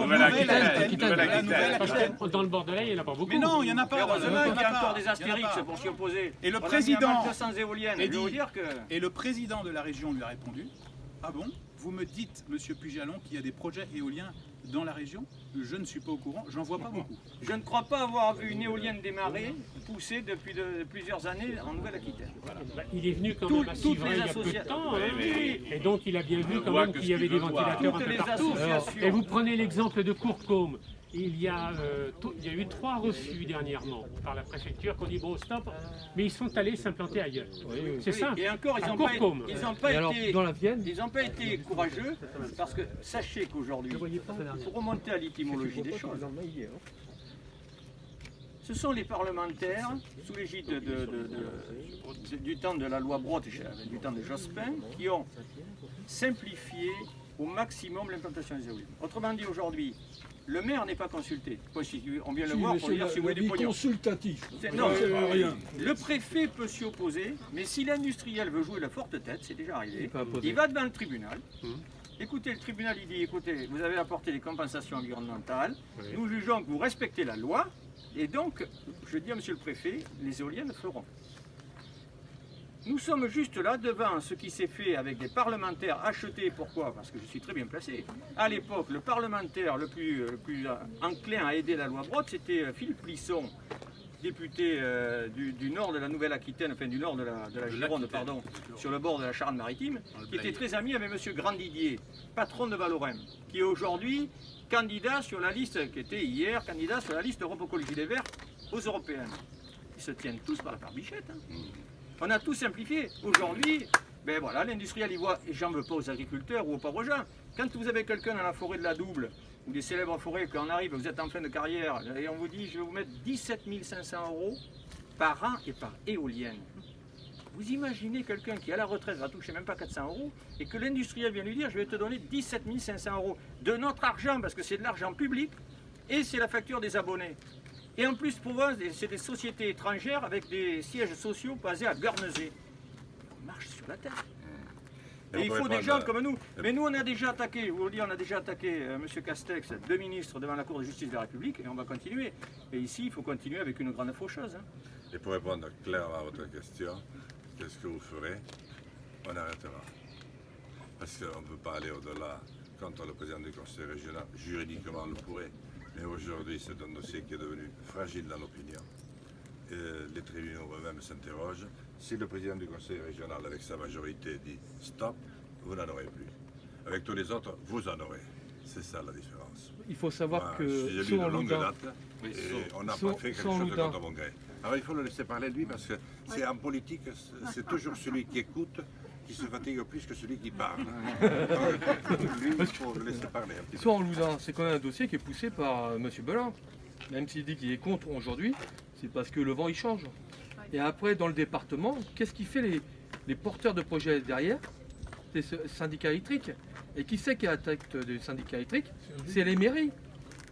Nouvelle-Aquitaine. Parce que dans le Bordelais, il n'y en a pas beaucoup. Mais non, il n'y en a pas. Heureusement qu'il y a encore des Il y en a astérix pas. pour s'y opposer. Et le On a président- mis à 200 éoliennes. Je vais vous dire que... Et le président de la région lui a répondu, ah bon, vous me dites, Monsieur Pujalon, qu'il y a des projets éoliens dans la région? Je ne suis pas au courant, j'en vois pas beaucoup. Je ne crois pas avoir vu une éolienne démarrer, pousser depuis plusieurs années en Nouvelle-Aquitaine. Bah, il est venu quand Toutes même à les Civray il y a peu de associations. temps. Oui, Hein. mais- Et donc il a bien vu On quand voit même que qu'il y avait ce des qu'il veut voir. ventilateurs un Toutes peu les partout. associations. Et vous prenez l'exemple de Courcôme. Il y a eu 3 refus dernièrement par la préfecture qu'on dit bon stop, mais ils sont allés s'implanter ailleurs. C'est Oui, ça. et encore, ils À n'ont Courcôme. pas été courageux, parce que sachez qu'aujourd'hui, pour remonter à l'étymologie des choses, ce sont les parlementaires, sous l'égide du temps de la loi Brotte, du temps de Jospin, qui ont simplifié au maximum l'implantation des éoliennes. Autrement dit, aujourd'hui, le maire n'est pas consulté. On vient le voir pour lui dire si vous voulez du pognon. consultatif. Non, rien. le préfet peut s'y opposer, mais si l'industriel veut jouer la forte tête, c'est déjà arrivé, il va devant le tribunal. Écoutez, le tribunal il dit, écoutez, vous avez apporté des compensations environnementales, nous jugeons que vous respectez la loi, et donc, je dis à monsieur le préfet, les éoliennes feront. Nous sommes juste là devant ce qui s'est fait avec des parlementaires achetés. Pourquoi? Parce que je suis très bien placé. À l'époque, le parlementaire le plus enclin à aider la loi Brotte, c'était Philippe Plisson, député du nord de la Nouvelle-Aquitaine, enfin du nord de la Gironde, pardon, sur le bord de la Charente-Maritime, qui était très ami avec M. Grandidier, patron de Valorem, qui est aujourd'hui candidat sur la liste, qui était hier candidat sur la liste Europe Écologie des Verts aux Européennes. Ils se tiennent tous par la barbichette. Hein. On a tout simplifié. Aujourd'hui, ben voilà, l'industriel y voit, et j'en veux pas aux agriculteurs ou aux pauvres gens. Quand vous avez quelqu'un dans la forêt de la Double, ou des célèbres forêts, quand on arrive, vous êtes en fin de carrière, et on vous dit, je vais vous mettre 17 500 € par an et par éolienne. Vous imaginez quelqu'un qui à la retraite va toucher même pas 400 €, et que l'industriel vient lui dire, je vais te donner 17 500 € de notre argent, parce que c'est de l'argent public, et c'est la facture des abonnés. Et en plus, pour moi, c'est des sociétés étrangères avec des sièges sociaux basés à Guernesey. On marche sur la tête. Et il faut des gens comme nous. Mais nous, on a déjà attaqué, je vous le dis, on a déjà attaqué M. Castex, 2 ministres devant la Cour de justice de la République, et on va continuer. Et ici, il faut continuer avec une grande faucheuse. Hein. Et pour répondre clairement à votre question, qu'est-ce que vous ferez? On arrêtera. Parce qu'on ne peut pas aller au-delà. Quand le président du conseil régional, juridiquement, on le pourrait. Mais aujourd'hui, c'est un dossier qui est devenu fragile dans l'opinion. Les tribunaux eux-mêmes s'interrogent. Si le président du conseil régional, avec sa majorité, dit stop, vous n'en aurez plus. Avec tous les autres, vous en aurez. C'est ça la différence. Il faut savoir Moi, que j'ai lu de longue date, et on n'a pas fait quelque chose de contre mon gré. Alors il faut le laisser parler lui, parce que c'est en politique, c'est toujours celui qui écoute qui se fatigue plus que celui qui parle. Lui, il faut le laisser parler. Soit en Louvain, c'est quand même un dossier qui est poussé par M. Belin. Même s'il dit qu'il est contre aujourd'hui, c'est parce que le vent il change. Et après, dans le département, qu'est-ce qui fait les porteurs de projets derrière? C'est ce syndicat électrique. Et qui c'est qui attaque des syndicats électriques? C'est les mairies.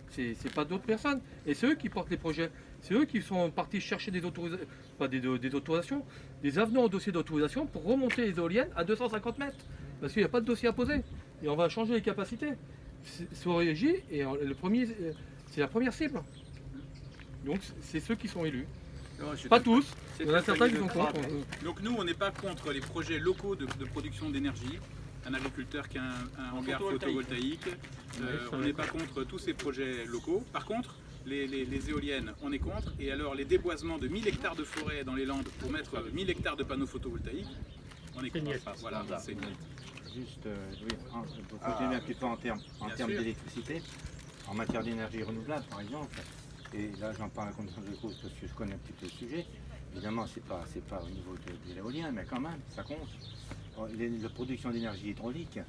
C'est pas d'autres personnes. Et c'est eux qui portent les projets. C'est eux qui sont partis chercher des autorisations, pas des autorisations, des avenants au dossier d'autorisation pour remonter les éoliennes à 250 mètres. Parce qu'il n'y a pas de dossier à poser. Et on va changer les capacités. C'est Régie et c'est la première cible. Donc c'est ceux qui sont élus. Non, Pas tous. Il y en a certains qui sont contre. Donc nous, on n'est pas contre les projets locaux de production d'énergie. Un agriculteur qui a un hangar photovoltaïque. On n'est pas contre tous ces projets locaux. Par contre, les éoliennes, on est contre. Et alors les déboisements de 1000 hectares de forêt dans les Landes pour mettre 1000 hectares de panneaux photovoltaïques, on est contre. Voilà, c'est net. juste pour continuer un petit peu en termes d'électricité, en matière d'énergie renouvelable par exemple, et là j'en parle à connaissance de cause parce que je connais un petit peu le sujet. Évidemment, c'est pas au niveau de l'éolien, mais quand même, ça compte. La production d'énergie hydraulique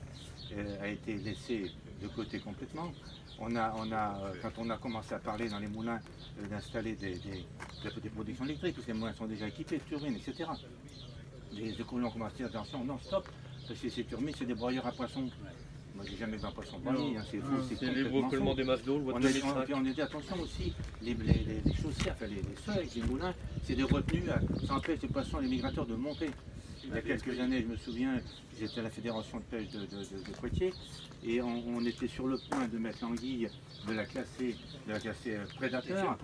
a été laissée de côté complètement. Quand on a commencé à parler dans les moulins d'installer des productions électriques, parce que les moulins sont déjà équipés de turbines, etc. Les écoles ont commencé à dire attention, non, stop, parce que ces turbines, c'est des broyeurs à poissons. Moi, j'ai jamais vu un poisson broyé, hein, c'est fou, c'est les brocoulements des masses d'eau, on a dit attention aussi, les chaussées, enfin les seuils, les moulins, c'est des retenues, ça empêche les poissons, les migrateurs de monter. Il y a quelques années, je me souviens, j'étais à la fédération de pêche de Poitiers et on était sur le point de mettre l'anguille, de la classer prédateur,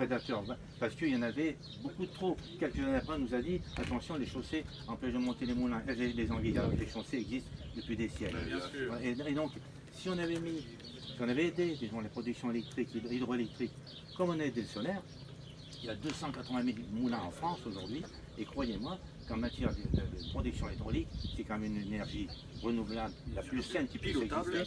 parce qu'il y en avait beaucoup trop. Quelques années après, on nous a dit attention, les chaussées empêchent de monter les moulins, les anguilles, alors que les chaussées existent depuis des siècles. Et donc, si on avait aidé, disons, les productions électriques, hydroélectriques, comme on a aidé le solaire, il y a 280 000 moulins en France aujourd'hui, et croyez-moi, qu'en matière de production hydraulique, c'est quand même une énergie renouvelable, la plus saine qui puisse exister.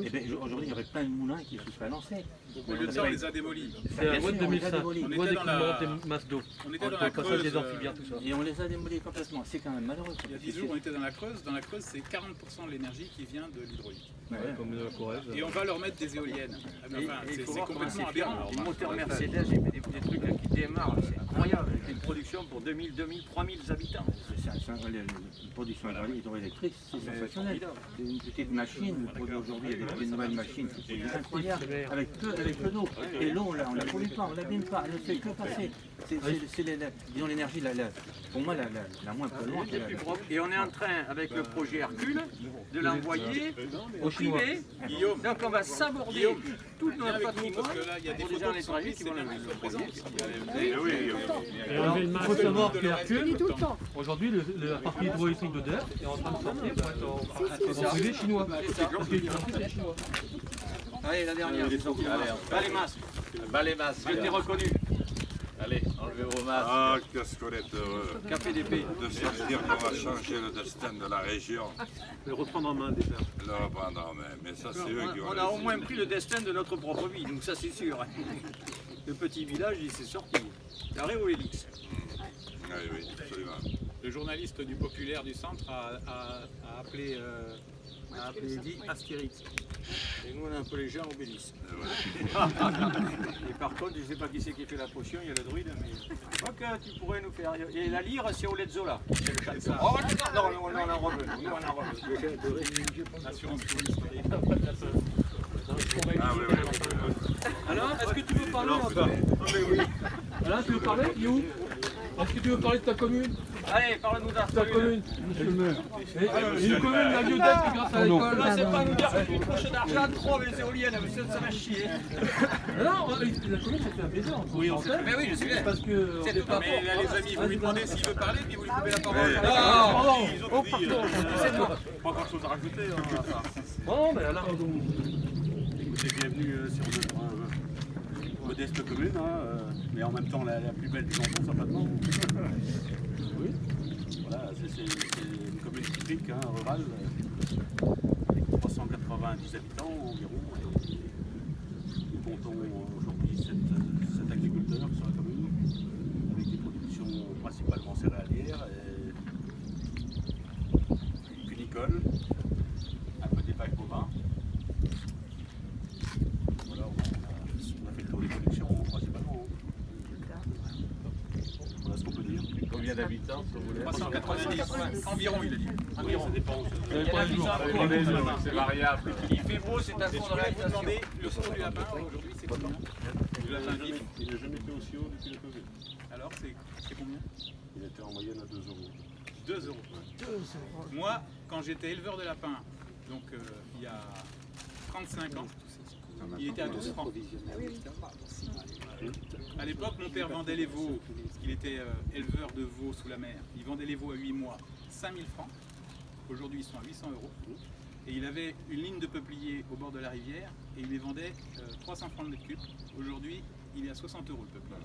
Et bien, aujourd'hui, il y aurait plein de moulins qui se seraient lancés. Au lieu de ça, on les a démolis. C'est la loi de 2005, loi d'écoulement des masses d'eau. On était dans le la passage Creuse. des amphibiens, tout ça. Et on les a démolis complètement. C'est quand même malheureux. Il y a 10 jours, on était dans la Creuse. Dans la Creuse, c'est 40% de l'énergie qui vient de l'hydraulique. Ouais, comme la Corrèze. Et on va leur mettre des éoliennes. Enfin, Et il faut c'est voir comment complètement c'est fait. aberrant. Les moteurs Mercedes, j'ai fait des trucs là qui démarrent, c'est incroyable, avec une production pour 2000, 3000 habitants. La production hydroélectrique, c'est sensationnel. C'est une petite machine. Aujourd'hui, il y a des nouvelles machines qui sont incroyables, avec peu d'eau. Et l'eau, on ne la pollue pas, on ne l'abîme pas, elle ne fait que passer. C'est disons l'énergie, pour moi, la moins polluante. Et on est en train, avec le projet Hercule, de l'envoyer au privé. Guillaume, Donc on va s'aborder tout notre avec nous, patrimoine. parce que là, il y a des Et les photos gens à qui sont l'étranger prises, qui c'est vont bien le qu'ils soient présents. Et Alors, enlever le il masque. faut savoir de que Hercule, tout le temps. aujourd'hui, la partie hydroélectrique de DER est en train de sortir pour être en privé chinois. Parce que l'hydraulique, c'est chinois. Allez, la dernière. Allez, les masques. Bah les masques. Je t'ai reconnu. Allez, enlevez vos masques. Ah, qu'est-ce qu'on est heureux Café d'épée. de se dire qu'on va changer le destin de la région, Le reprendre en main déjà. le reprendre en main. Mais ça, c'est eux qui vont On a au moins pris le destin de notre propre vie, donc ça c'est sûr. Le petit village, il s'est sorti. Carré ou Élix. Oui, absolument. Le journaliste du Populaire du Centre a appelé dit Astérix. Et nous on a un peu les gens Obélis. Et voilà. Et par contre, je ne sais pas qui c'est qui fait la potion, il y a le druide, mais je crois que tu pourrais nous faire. Et la lyre, c'est Olezzola. C'est le chanteur. Oh non, on en revient. Nous on en revient. Assurance touriste. Ah oui, oui. Alain, est-ce que tu veux parler Alain, tu veux parler You Est-ce que tu veux parler de ta commune Allez, parle-nous Ta d'un commune Monsieur le maire. Une commune, la bibliothèque, grâce à l'école. Là, c'est pas nous dire que une poche d'argent trop, mais les éoliennes, ça va chier. Non, la commune, ça fait un plaisir. Oui, on sait. Mais oui, je suis là. Parce que. C'est tout à Mais là, les amis, vous lui demandez s'il veut parler, puis vous lui coupez la parole. Ouais. Pardon. Oh, pardon. Pas grand chose à rajouter. Non, mais Alain. Écoutez, bienvenue sur notre modeste commune, mais en même temps la plus belle du canton, certainement. Oui. Voilà, c'est une commune typique, rurale, avec 390 habitants environ. Et nous comptons aujourd'hui 7 agriculteurs sur la commune, avec des productions principalement céréalières et cunicoles, un peu d'élevage bovin. Voilà, on a fait le tour des productions principalement. Voilà ce qu'on peut dire. Combien d'habitants sur vous 390 environ, il a dit. Environ, ça dépend. C'est variable. Il fait beau, c'est un Et fond je de voulais vous réactivation. demander, le cours du lapin aujourd'hui, c'est combien Il n'a jamais été aussi haut depuis le Covid. Alors, c'est combien Il était en moyenne à 2 euros. 2 euros. Moi, quand j'étais éleveur de lapins, donc il y a 35 ans, il était à 12 francs. À l'époque, mon père vendait les veaux, parce qu'il était éleveur de veaux sous la mer. Il vendait les veaux à 8 mois, 5000 francs. Aujourd'hui, ils sont à 800 euros. Et il avait une ligne de peupliers au bord de la rivière et il les vendait 300 francs le mètre cube. Aujourd'hui, il est à 60 euros le peuplier.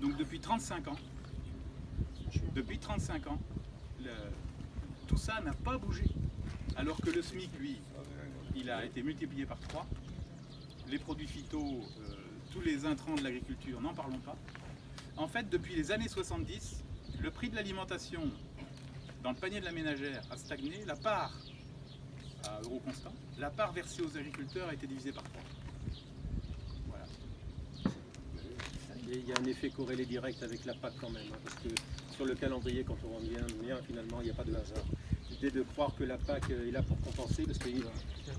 Donc depuis 35 ans, tout ça n'a pas bougé. alors que le SMIC, lui, il a été multiplié par 3. Les produits phyto, tous les intrants de l'agriculture, n'en parlons pas. En fait, depuis les années 70, le prix de l'alimentation dans le panier de la ménagère a stagné, la part à euro constant, la part versée aux agriculteurs a été divisée par 3. Voilà. Il y a un effet corrélé direct avec la PAC quand même, hein, parce que sur le calendrier, quand on revient bien, finalement, il n'y a pas de hasard. L'idée de croire que la PAC est là pour compenser, parce que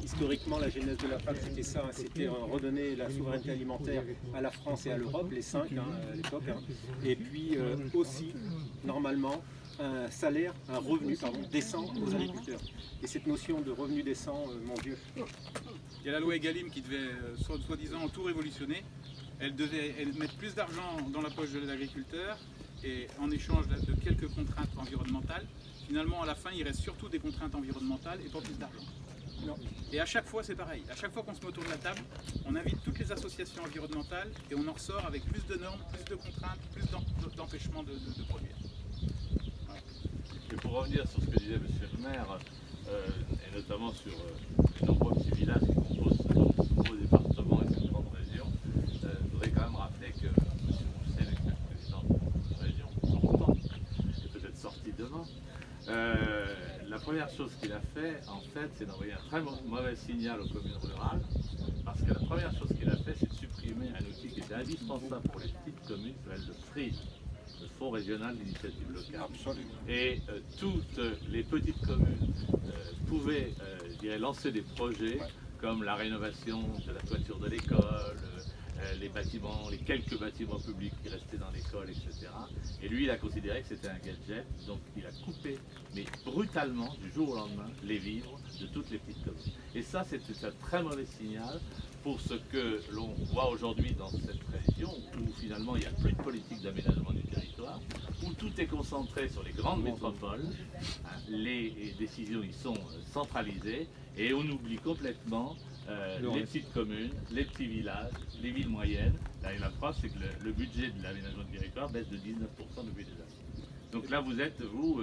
historiquement, la genèse de la PAC, c'était ça, hein, c'était redonner la souveraineté alimentaire à la France et à l'Europe, les 5 à l'époque, hein, et puis aussi, normalement, un salaire, un revenu décent aux agriculteurs. Et cette notion de revenu décent, mon Dieu. Il y a la loi Egalim qui devait, soi-disant, tout révolutionner. Elle devait mettre plus d'argent dans la poche de l'agriculteur et en échange de quelques contraintes environnementales. Finalement, à la fin, il reste surtout des contraintes environnementales et pas plus d'argent. Et à chaque fois, c'est pareil. À chaque fois qu'on se met autour de la table, on invite toutes les associations environnementales et on en ressort avec plus de normes, plus de contraintes, plus d'empêchements de produire. Voilà. Et pour revenir sur ce que disait M. le maire, et notamment sur les nombreux petits villages qui composent ce nouveau département et cette grande région, je voudrais quand même rappeler que M. Mousset, l'ex-président de la région, son content, est peut-être sorti demain. La première chose qu'il a fait, en fait, c'est d'envoyer un très mauvais signal aux communes rurales, parce que la première chose qu'il a fait, c'est de supprimer un outil qui était indispensable pour les petites communes, qui s'appelle le FRID, le Fonds régional d'initiative locale. Absolument. Et toutes les petites communes pouvaient, je dirais, lancer des projets comme la rénovation de la toiture de l'école, les bâtiments, les quelques bâtiments publics qui restaient dans l'école, etc. Et lui, il a considéré que c'était un gadget, donc il a coupé, mais brutalement, du jour au lendemain, les vivres de toutes les petites communes. Et ça, c'est un très mauvais signal pour ce que l'on voit aujourd'hui dans cette région, où finalement il n'y a plus de politique d'aménagement du territoire, où tout est concentré sur les grandes métropoles, hein, les décisions y sont centralisées, et on oublie complètement les petites communes, les petits villages, les villes moyennes. La preuve, c'est que le budget de l'aménagement du territoire baisse de 19% depuis des années. Donc là, vous êtes, vous,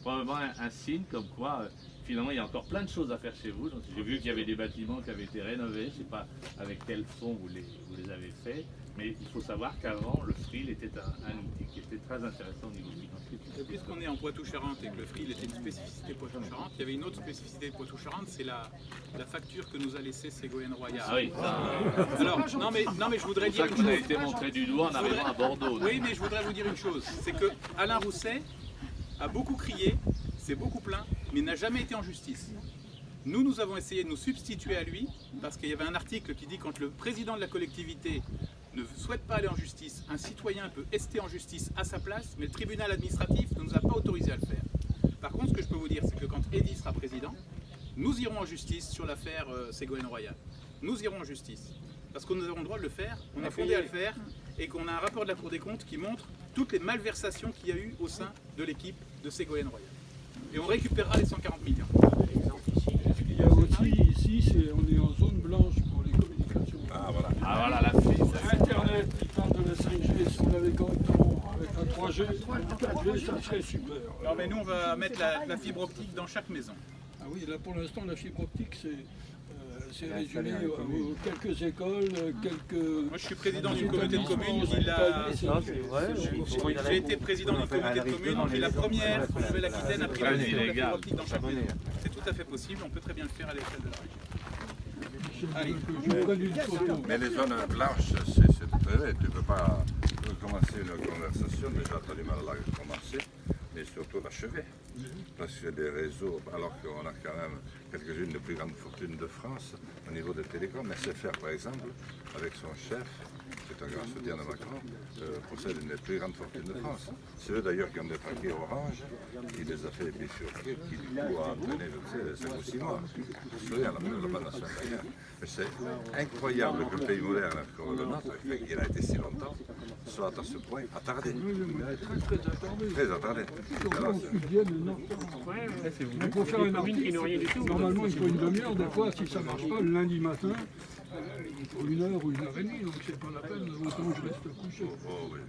probablement un signe comme quoi, finalement, il y a encore plein de choses à faire chez vous. J'ai vu qu'il y avait des bâtiments qui avaient été rénovés. Je ne sais pas avec quel fonds vous les avez faits, mais il faut savoir qu'avant, le FRIL était un outil qui était très intéressant au niveau financier. Et puisqu'on est en Poitou-Charentes et que le FRIL était une spécificité Poitou-Charentes, il y avait une autre spécificité de Poitou-Charentes, c'est la facture que nous a laissée Ségolène Royal. Ah oui, ça. Alors, non mais je voudrais dire une chose. Ça a été montré du doigt en arrivant à Bordeaux. Oui, mais je voudrais vous dire une chose, c'est que Alain Rousset a beaucoup crié, s'est beaucoup plaint, mais n'a jamais été en justice. Nous avons essayé de nous substituer à lui, parce qu'il y avait un article qui dit quand le président de la collectivité ne souhaite pas aller en justice, un citoyen peut rester en justice à sa place, mais le tribunal administratif ne nous a pas autorisé à le faire. Par contre, ce que je peux vous dire, c'est que quand Eddy sera président, nous irons en justice sur l'affaire Ségolène Royal. Nous irons en justice. Parce que nous avons le droit de le faire, on est fondé à le faire, et qu'on a un rapport de la Cour des comptes qui montre toutes les malversations qu'il y a eu au sein de l'équipe de Ségolène Royal. Et on récupérera les 140 millions. Il y a aussi ici, on est en zone blanche pour les communications. Ah voilà. Ah voilà la fille. Internet, il parle de la 5G, si on l'avait correctement avec la 3G, la 4G, ça serait super. Non mais nous on va mettre la fibre optique dans chaque maison. Ah oui, là pour l'instant la fibre optique c'est résumé aux quelques écoles, quelques... Moi je suis président d'une communauté de communes qui l'a... J'ai été président d'une communauté de communes qui est la première en Nouvelle-Aquitaine à privilégier la fibre optique dans chaque maison. C'est tout à fait possible, on peut très bien le faire à l'échelle de la région. Allez. Mais les zones blanches, c'est très vrai. Tu ne peux pas commencer une conversation, déjà tu as du mal à la commencer, mais surtout l'achever. Parce que les réseaux, alors qu'on a quand même quelques-unes des plus grandes fortunes de France au niveau des télécoms, SFR par exemple, avec son chef, c'est un grand soutien de Macron, possède une des plus grandes fortunes de France. C'est eux d'ailleurs qui ont détraqué Orange, qui les a fait bifurquer, qui du coup a entraîné, je sais, 5 ou 6 mois. Je me souviens, la bande nationale. Mais c'est incroyable que le pays moderne comme le nôtre, il a été si longtemps, soit à ce point attardé. Très attardé. Très attardé. Surtout en Sud-Vienne, non. Pour faire un article, normalement il faut une demi-heure, des fois si ça ne marche pas, le lundi matin, pour 1 heure ou 1 heure et demie, donc c'est pas la peine, autant je reste couché. Oh, oui.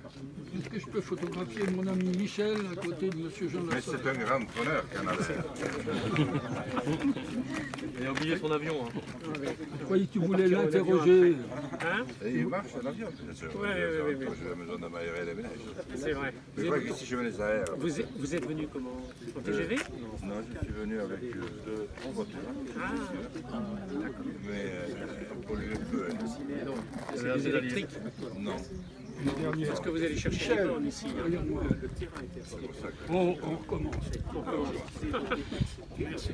Est-ce que je peux photographier mon ami Michel à côté de monsieur Jean Mais Lassalle? c'est un grand preneur, Canadair. Il a oublié son avion. Hein. Je croyais que tu voulais l'interroger. Hein? Et il marche en avion, bien sûr. Ouais. J'ai besoin de m'aérer les ménages. C'est vrai. Je crois que si je venais aérer. Vous êtes venu comment? En TGV? Non, je suis venu avec 2 voitures. Mais on pollue un peu. C'est des électriques. Non. Est-ce que vous allez chercher les bornes ici? Regarde-moi. On recommence. Merci.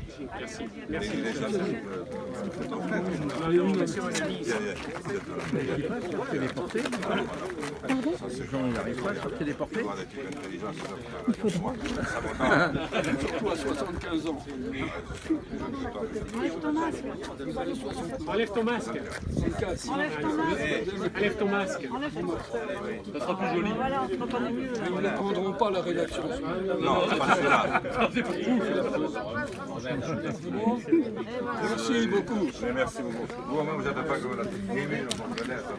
Les gens Merci. Surtout à 75 ans. Enlève ton masque. Enlève ton masque. Ça sera plus joli. Ils ne prendront pas la rédaction. Non, pas celui-là. Merci beaucoup. Mais merci beaucoup. Vous, au moins, vous n'êtes pas comme la TV, on reconnaît, ça.